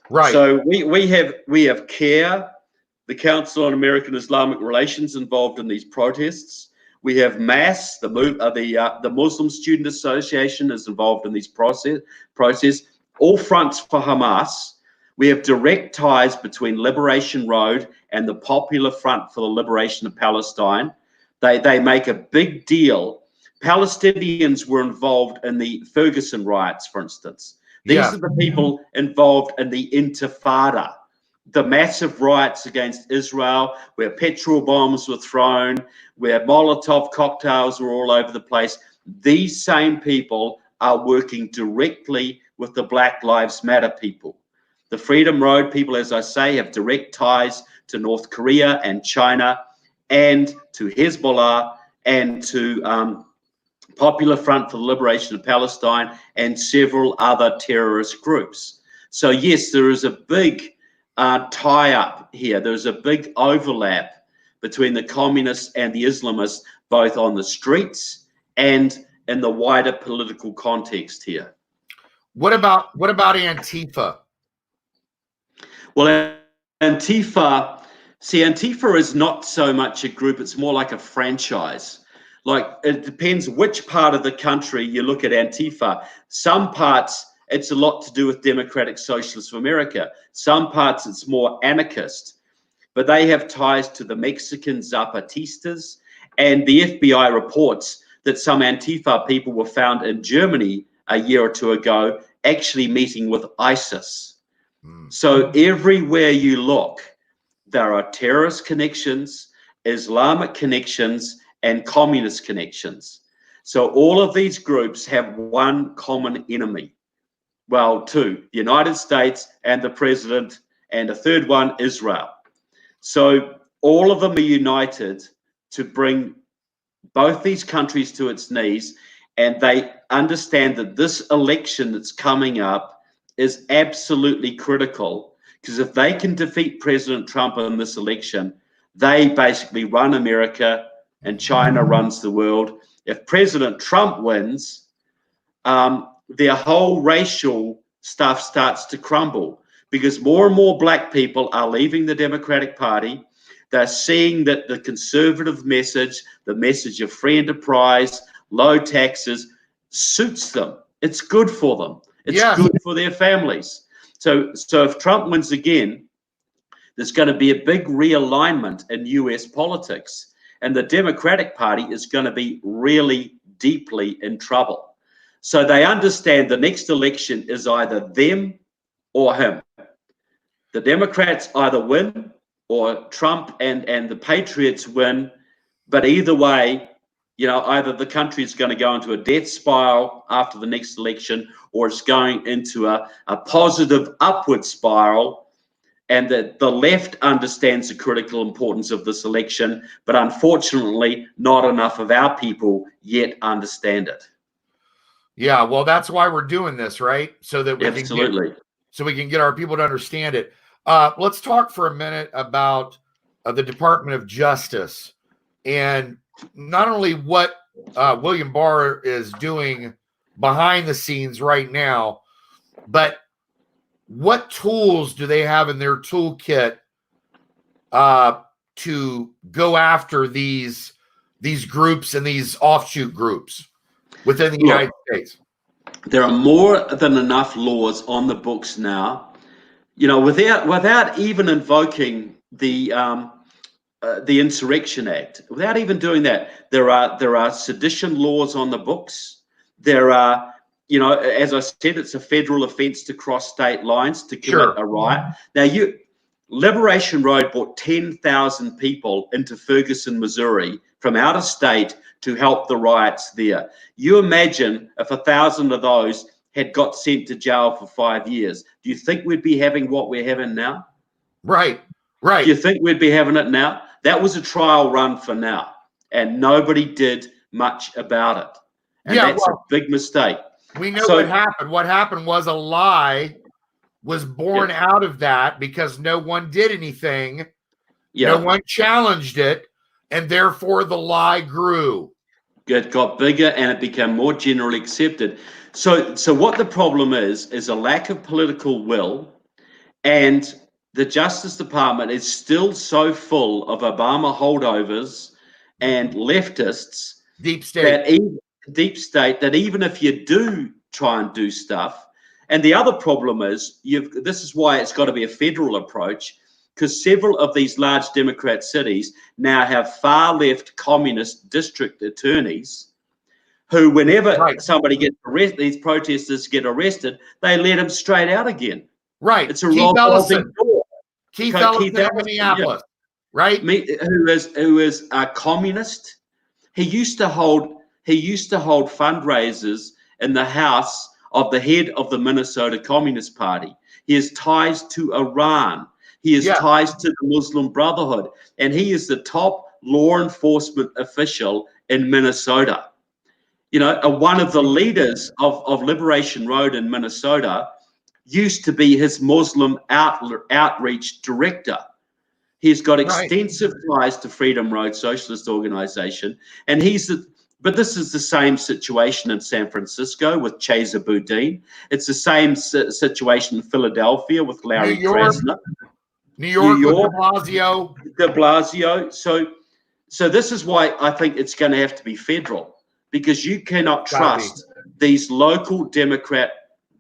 Right. So we have CARE, the Council on American Islamic Relations, involved in these protests. We have MAS, the Muslim Student Association, is involved in these process. All fronts for Hamas. We have direct ties between Liberation Road and the Popular Front for the Liberation of Palestine. They make a big deal. Palestinians were involved in the Ferguson riots, for instance. These are the people involved in the Intifada, the massive riots against Israel, where petrol bombs were thrown, where Molotov cocktails were all over the place. These same people are working directly with the Black Lives Matter people. The Freedom Road people, as I say, have direct ties to North Korea and China and to Hezbollah and to Popular Front for the Liberation of Palestine and several other terrorist groups. So yes, there is a big tie-up here. There's a big overlap between the communists and the Islamists, both on the streets and in the wider political context here. What about Antifa? Well, Antifa is not so much a group, it's more like a franchise. Like, it depends which part of the country you look at Antifa. Some parts, it's a lot to do with Democratic Socialists of America. Some parts, it's more anarchist. But they have ties to the Mexican Zapatistas, and the FBI reports that some Antifa people were found in Germany a year or two ago actually meeting with ISIS. So everywhere you look, there are terrorist connections, Islamic connections, and communist connections. So all of these groups have one common enemy. Well, two, the United States and the president, and a third one, Israel. So all of them are united to bring both these countries to its knees, and they understand that this election that's coming up is absolutely critical, because if they can defeat President Trump in this election, they basically run America and China runs the world. If President Trump wins, their whole racial stuff starts to crumble, because more and more black people are leaving the Democratic Party. They're seeing that the conservative message, the message of free enterprise, low taxes, suits them. It's good for them. It's good for their families. So if Trump wins again, there's going to be a big realignment in US politics. And the Democratic Party is going to be really deeply in trouble. So they understand the next election is either them or him. The Democrats either win or Trump and the Patriots win. But either way, you know, either the country is going to go into a death spiral after the next election, or it's going into a positive upward spiral. And that the left understands the critical importance of this election, but unfortunately, not enough of our people yet understand it. Yeah, well, that's why we're doing this, right? So that we can get our people to understand it. Let's talk for a minute about the Department of Justice, and not only what William Barr is doing behind the scenes right now, but what tools do they have in their toolkit to go after these groups and these offshoot groups within the United States? There are more than enough laws on the books now, you know, without even invoking the Insurrection Act, without even doing that. There are sedition laws on the books. There are, you know, as I said, it's a federal offense to cross state lines to commit a riot. Now, Liberation Road brought 10,000 people into Ferguson, Missouri from out of state to help the riots there. You imagine if 1,000 of those had got sent to jail for 5 years. Do you think we'd be having what we're having now? Right. Do you think we'd be having it now? That was a trial run for now, and nobody did much about it. And that's a big mistake. We know what happened. What happened was a lie was born out of that, because no one did anything. No one challenged it, and therefore the lie grew. It got bigger and it became more generally accepted. So what the problem is a lack of political will, and the Justice Department is still so full of Obama holdovers and leftists, deep state, that even if you do try and do stuff, and the other problem is this is why it's got to be a federal approach, because several of these large Democrat cities now have far left communist district attorneys who, whenever somebody gets arrested, these protesters get arrested, they let them straight out again. Right. It's a Keith Ellison. Keith Ellison of Minneapolis, right? Who is a communist. He used to hold fundraisers in the house of the head of the Minnesota Communist Party. He has ties to Iran. He has ties to the Muslim Brotherhood, and he is the top law enforcement official in Minnesota. You know, one of the leaders of Liberation Road in Minnesota used to be his Muslim outreach director. He's got extensive ties to Freedom Road Socialist Organization, and but this is the same situation in San Francisco with Chaser Boudin. It's the same situation in Philadelphia with Larry Krasner. New York with de Blasio. So this is why I think it's going to have to be federal, because you cannot trust these local Democrat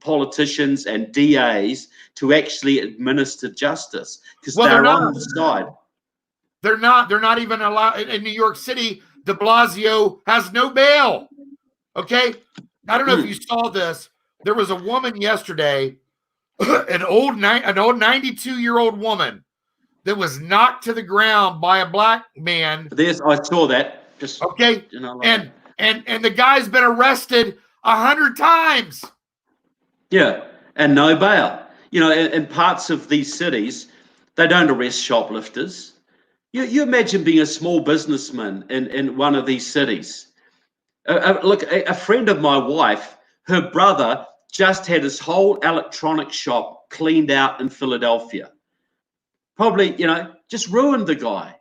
politicians and DAs to actually administer justice, because they're on the side. They're not even allowed in New York City. De Blasio has no bail. Okay. I don't know if you saw this. There was a woman yesterday, an old 92-year-old woman that was knocked to the ground by a black man. I saw that. Okay. You know, and the guy's been arrested 100 times. Yeah. And no bail. You know, in parts of these cities, they don't arrest shoplifters. You imagine being a small businessman in one of these cities. Look, a friend of my wife, her brother just had his whole electronic shop cleaned out in Philadelphia. Probably, you know, just ruined the guy.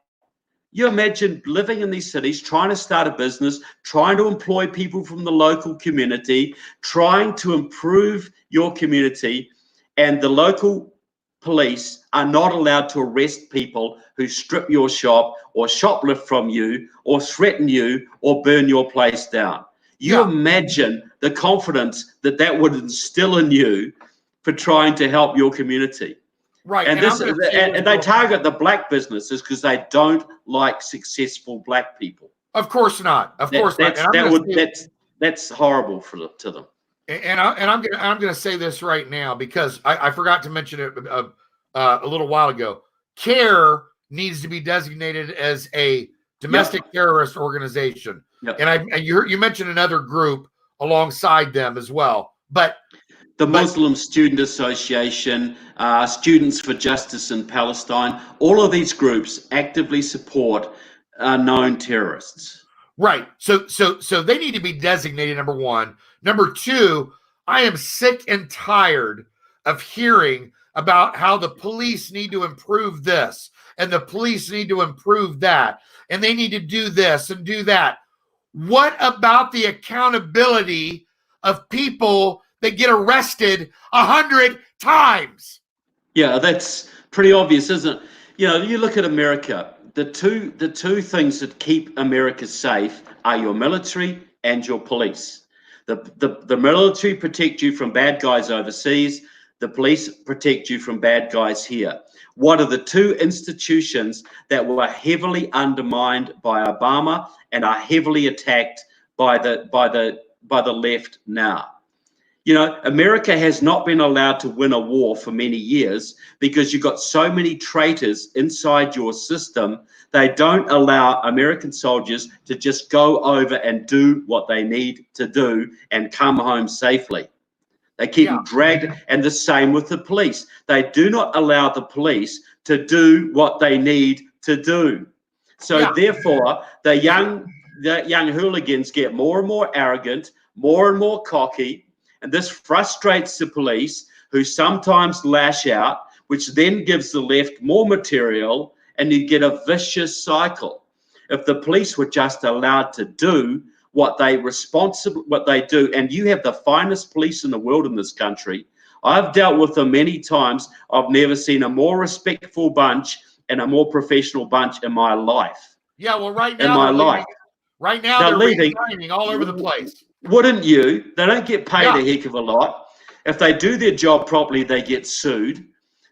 You imagine living in these cities, trying to start a business, trying to employ people from the local community, trying to improve your community, and the local police are not allowed to arrest people who strip your shop or shoplift from you or threaten you or burn your place down. You imagine the confidence that would instill in you for trying to help your community. Right. And they target the black businesses because they don't like successful black people. Of course not. Of course not. That's horrible to them. And I'm gonna say this right now, because I forgot to mention it a little while ago. CARE needs to be designated as a domestic terrorist organization. And you mentioned another group alongside them as well. But the Muslim Student Association, Students for Justice in Palestine, all of these groups actively support known terrorists. Right. So they need to be designated, number one. Number two, I am sick and tired of hearing about how the police need to improve this and the police need to improve that and they need to do this and do that. What about the accountability of people that get arrested 100 times? Yeah, that's pretty obvious, isn't it? You know, you look at America, the two things that keep America safe are your military and your police. The military protect you from bad guys overseas. The police protect you from bad guys here. What are the two institutions that were heavily undermined by Obama and are heavily attacked by the left now? You know, America has not been allowed to win a war for many years because you've got so many traitors inside your system. They don't allow American soldiers to just go over and do what they need to do and come home safely. They keep them dragged, and the same with the police. They do not allow the police to do what they need to do. So therefore, the young hooligans get more and more arrogant, more and more cocky, and this frustrates the police, who sometimes lash out, which then gives the left more material, and you get a vicious cycle. If the police were just allowed to do what they do, and you have the finest police in the world in this country. I've dealt with them many times. I've never seen a more respectful bunch and a more professional bunch in my life. Yeah, well, right now they're resigning all over the place. Wouldn't you? They don't get paid a heck of a lot. If they do their job properly, they get sued.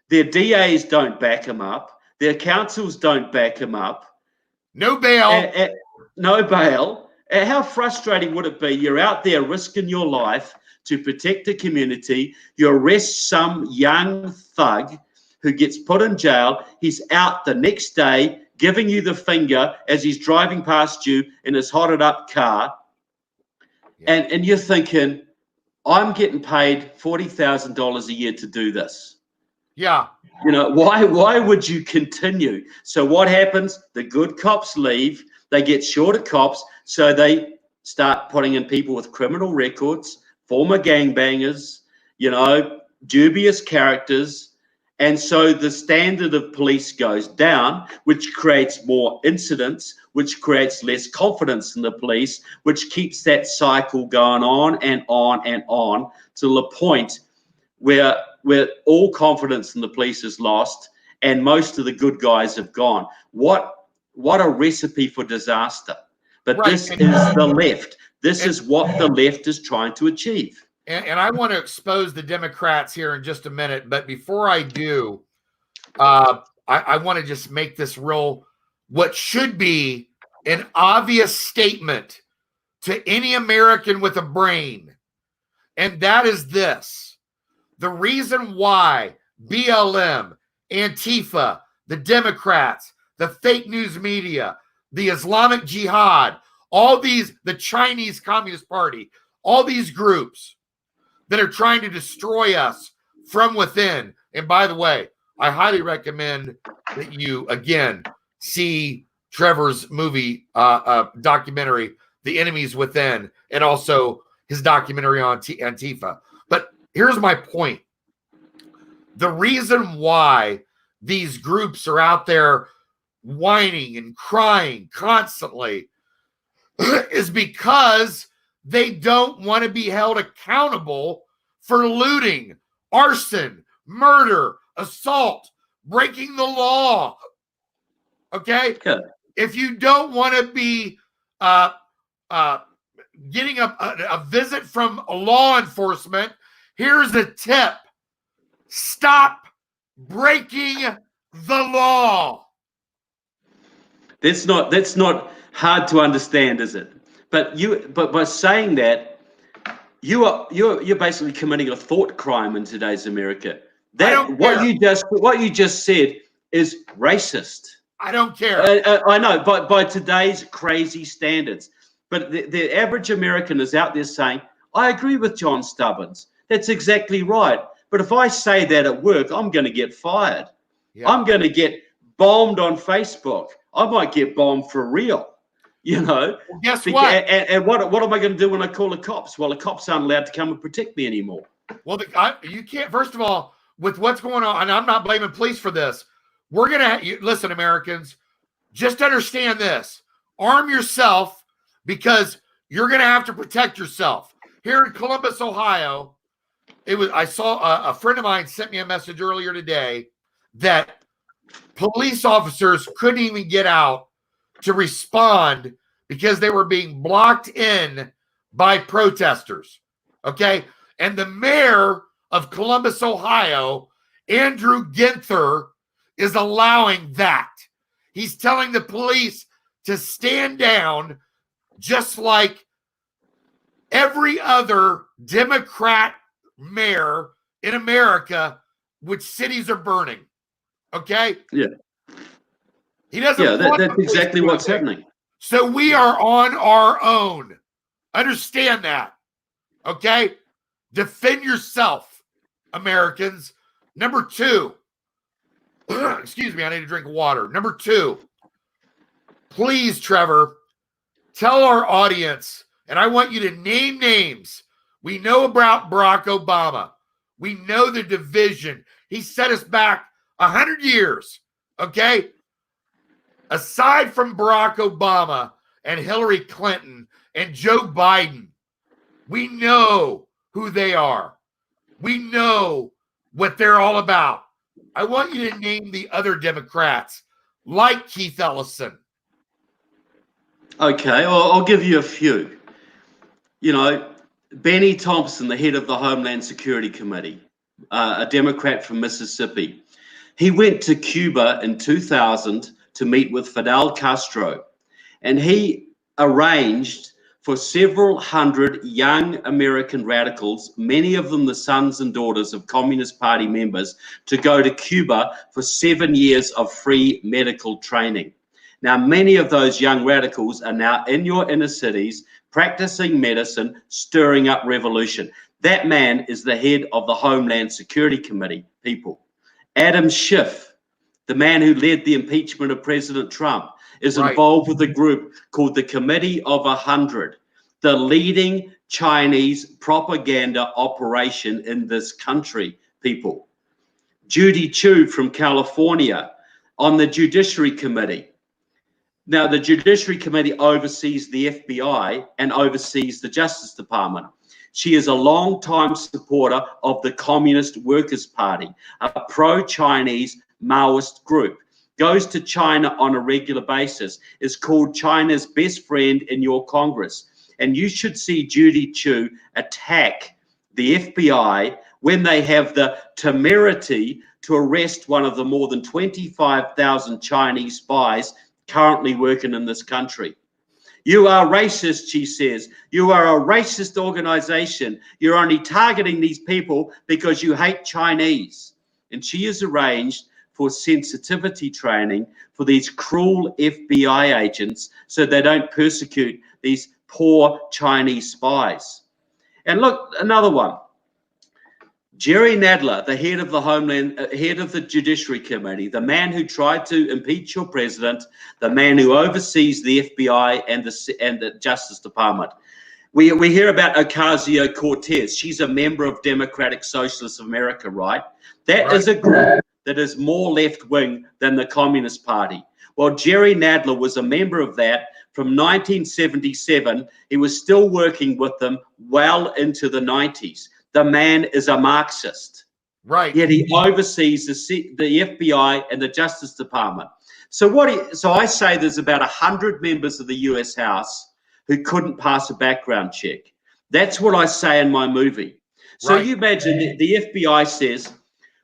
Their DAs don't back them up. Their councils don't back him up. No bail. No bail. How frustrating would it be? You're out there risking your life to protect the community. You arrest some young thug who gets put in jail. He's out the next day giving you the finger as he's driving past you in his hotted up car. Yeah. And you're thinking, I'm getting paid $40,000 a year to do this. Yeah. You know, why would you continue? So what happens? The good cops leave. They get short of cops. So they start putting in people with criminal records, former gangbangers, you know, dubious characters. And so the standard of police goes down, which creates more incidents, which creates less confidence in the police, which keeps that cycle going on and on and on to the point where all confidence in the police is lost and most of the good guys have gone. What a recipe for disaster. But right. This is the left. This is what the left is trying to achieve. And I want to expose the Democrats here in just a minute. But before I do, I want to just make this what should be an obvious statement to any American with a brain. And that is this. The reason why BLM, Antifa, the Democrats, the fake news media, the Islamic Jihad, the Chinese Communist Party, all these groups that are trying to destroy us from within. And by the way, I highly recommend that you, again, see Trevor's movie documentary, The Enemies Within, and also his documentary on Antifa. But here's my point. The reason why these groups are out there whining and crying constantly is because they don't want to be held accountable for looting, arson, murder, assault, breaking the law. Okay? Good. If you don't want to be getting a visit from law enforcement, here's a tip. Stop breaking the law. That's not hard to understand, is it? But by saying that, you're basically committing a thought crime in today's America. What you just said is racist. I don't care. I know, by today's crazy standards. But the average American is out there saying, I agree with John Stubbins. That's exactly right. But if I say that at work, I'm going to get fired. Yeah. I'm going to get bombed on Facebook. I might get bombed for real. You know, well, guess what? And what am I going to do when I call the cops? Well, the cops aren't allowed to come and protect me anymore. Well, you can't. First of all, with what's going on, and I'm not blaming police for this. We're going to listen, Americans. Just understand this: arm yourself because you're going to have to protect yourself. Here in Columbus, Ohio, I saw a friend of mine sent me a message earlier today that police officers couldn't even get out to respond because they were being blocked in by protesters. Okay. And the mayor of Columbus, Ohio, Andrew Ginther, is allowing that. He's telling the police to stand down, just like every other Democrat mayor in America, which cities are burning. Okay. Yeah. He doesn't. Yeah, that's exactly what's happening. So we are on our own. Understand that. Okay? Defend yourself, Americans. Number two, excuse me, I need to drink water. Number two, please, Trevor, tell our audience, and I want you to name names. We know about Barack Obama. We know the division. He set us back 100 years. Okay? Aside from Barack Obama and Hillary Clinton and Joe Biden, we know who they are. We know what they're all about. I want you to name the other Democrats, like Keith Ellison. Okay, well, I'll give you a few. You know, Benny Thompson, the head of the Homeland Security Committee, a Democrat from Mississippi. He went to Cuba in 2000 to meet with Fidel Castro, and he arranged for several hundred young American radicals, many of them the sons and daughters of Communist Party members, to go to Cuba for 7 years of free medical training. Now, many of those young radicals are now in your inner cities, practicing medicine, stirring up revolution. That man is the head of the Homeland Security Committee, people. Adam Schiff, the man who led the impeachment of President Trump, is involved with a group called the Committee of 100, the leading Chinese propaganda operation in this country, people. Judy Chu from California on the Judiciary Committee. Now, the Judiciary Committee oversees the FBI and oversees the Justice Department. She is a long-time supporter of the Communist Workers' Party, a pro-Chinese Maoist group. Goes to China on a regular basis, is called China's best friend in your Congress. And you should see Judy Chu attack the FBI when they have the temerity to arrest one of the more than 25,000 Chinese spies currently working in this country. You are racist, she says. You are a racist organization. You're only targeting these people because you hate Chinese. And she has arranged for sensitivity training for these cruel FBI agents so they don't persecute these poor Chinese spies. And look, another one. Jerry Nadler, the head of the head of the Judiciary Committee, the man who tried to impeach your president, the man who oversees the FBI and the Justice Department. We hear about Ocasio-Cortez. She's a member of Democratic Socialists of America, right? That is a group that is more left-wing than the Communist Party. Well, Jerry Nadler was a member of that from 1977. He was still working with them well into the 90s. The man is a Marxist. Right. Yet he oversees the FBI and the Justice Department. So I say there's about 100 members of the US House who couldn't pass a background check. That's what I say in my movie. So you imagine the FBI says,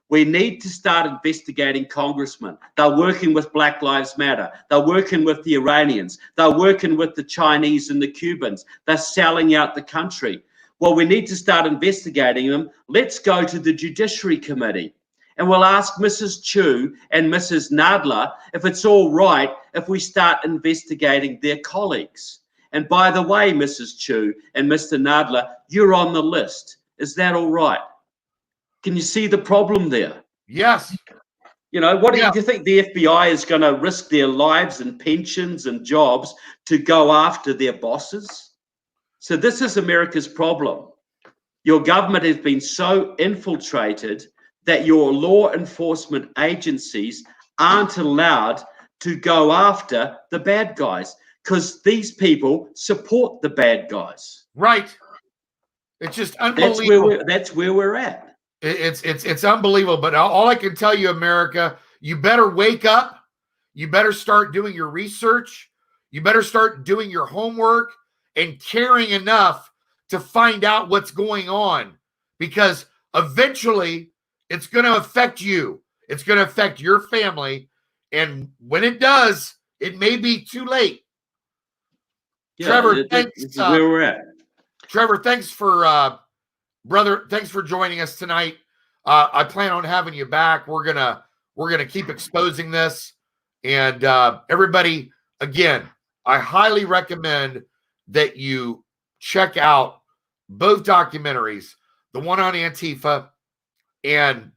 we need to start investigating congressmen. They're working with Black Lives Matter. They're working with the Iranians. They're working with the Chinese and the Cubans. They're selling out the country. Well, we need to start investigating them. Let's go to the Judiciary Committee. And we'll ask Mrs. Chu and Mrs. Nadler if it's all right if we start investigating their colleagues. And by the way, Mrs. Chu and Mr. Nadler, you're on the list. Is that all right? Can you see the problem there? Yes. You know, what do you think the FBI is going to risk their lives and pensions and jobs to go after their bosses? So this is America's problem. Your government has been so infiltrated that your law enforcement agencies aren't allowed to go after the bad guys because these people support the bad guys. Right. It's just unbelievable. That's where we're at. It's unbelievable. But all I can tell you, America, you better wake up. You better start doing your research. You better start doing your homework and caring enough to find out what's going on, because eventually it's going to affect you. It's going to affect your family. And when it does, it may be too late. Yeah, Trevor, thanks. This is where we're at. Trevor, thanks for brother. Thanks for joining us tonight. I plan on having you back. We're gonna keep exposing this, and everybody. Again, I highly recommend that you check out both documentaries, the one on Antifa and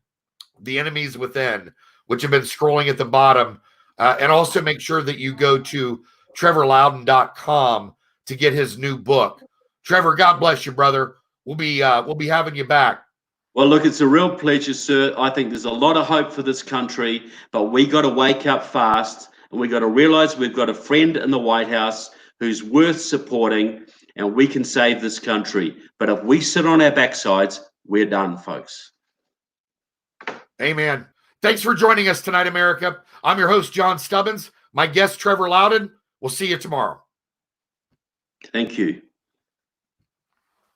The Enemies Within, which have been scrolling at the bottom, and also make sure that you go to trevorloudon.com to get his new book. Trevor, God bless you, brother. We'll be having you back. Well, look, it's a real pleasure, sir. I think there's a lot of hope for this country, but we got to wake up fast, and we got to realize we've got a friend in the White House who's worth supporting, and we can save this country. But if we sit on our backsides, we're done, folks. Amen. Thanks for joining us tonight, America. I'm your host, John Stubbins. My guest, Trevor Loudon. We'll see you tomorrow. Thank you.